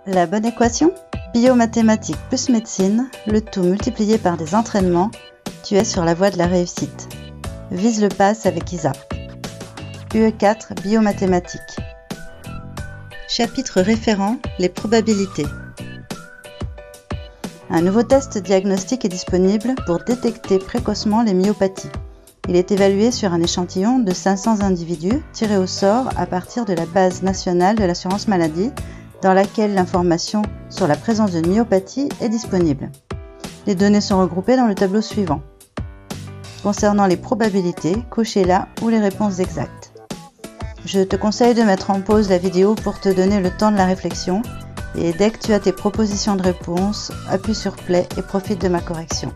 La bonne équation? Biomathématiques plus médecine, le tout multiplié par des entraînements, tu es sur la voie de la réussite. Vise le pass avec Isa. UE4 Biomathématiques. Chapitre référent, les probabilités. Un nouveau test diagnostique est disponible pour détecter précocement les myopathies. Il est évalué sur un échantillon de 500 individus tirés au sort à partir de la base nationale de l'assurance maladie dans laquelle l'information sur la présence de myopathie est disponible. Les données sont regroupées dans le tableau suivant. Concernant les probabilités, cochez là où les réponses exactes. Je te conseille de mettre en pause la vidéo pour te donner le temps de la réflexion et dès que tu as tes propositions de réponse, appuie sur play et profite de ma correction.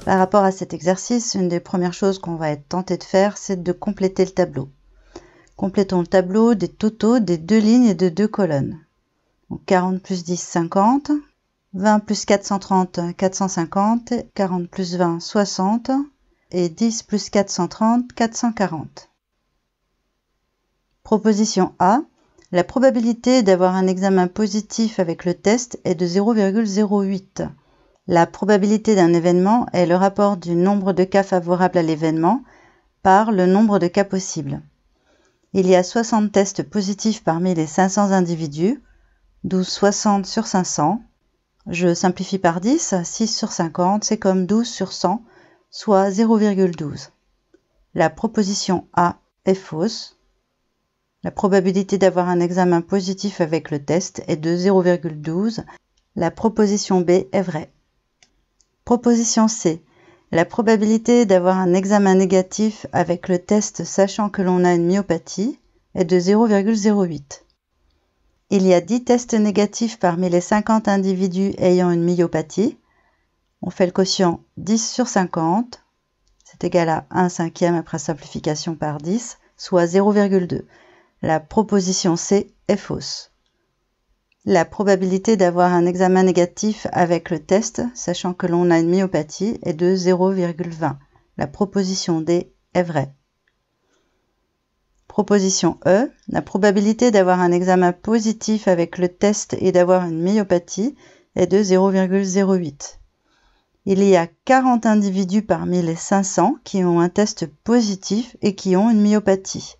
Par rapport à cet exercice, une des premières choses qu'on va être tenté de faire, c'est de compléter le tableau. Complétons le tableau des totaux des deux lignes et de deux colonnes. Donc 40 plus 10, 50. 20 plus 430, 450. 40 plus 20, 60. Et 10 plus 430, 440. Proposition A. La probabilité d'avoir un examen positif avec le test est de 0,08. La probabilité d'un événement est le rapport du nombre de cas favorables à l'événement par le nombre de cas possibles. Il y a 60 tests positifs parmi les 500 individus, 12 60 sur 500. Je simplifie par 10, 6 sur 50, c'est comme 12 sur 100, soit 0,12. La proposition A est fausse. La probabilité d'avoir un examen positif avec le test est de 0,12. La proposition B est vraie. Proposition C. La probabilité d'avoir un examen négatif avec le test sachant que l'on a une myopathie est de 0,08. Il y a 10 tests négatifs parmi les 50 individus ayant une myopathie. On fait le quotient 10 sur 50, c'est égal à 1 cinquième après simplification par 10, soit 0,2. La proposition C est fausse. La probabilité d'avoir un examen négatif avec le test, sachant que l'on a une myopathie, est de 0,20. La proposition D est vraie. Proposition E. La probabilité d'avoir un examen positif avec le test et d'avoir une myopathie est de 0,08. Il y a 40 individus parmi les 500 qui ont un test positif et qui ont une myopathie.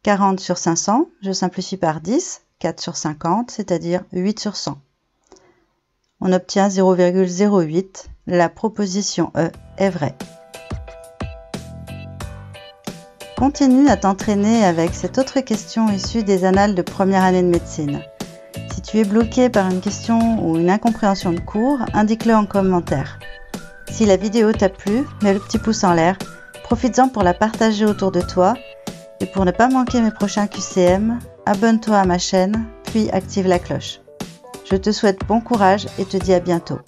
40 sur 500, je simplifie par 10. 4 sur 50, c'est-à-dire 8 sur 100. On obtient 0,08. La proposition E est vraie. Continue à t'entraîner avec cette autre question issue des annales de première année de médecine. Si tu es bloqué par une question ou une incompréhension de cours, indique-le en commentaire. Si la vidéo t'a plu, mets le petit pouce en l'air, profites-en pour la partager autour de toi et pour ne pas manquer mes prochains QCM, abonne-toi à ma chaîne, puis active la cloche. Je te souhaite bon courage et te dis à bientôt.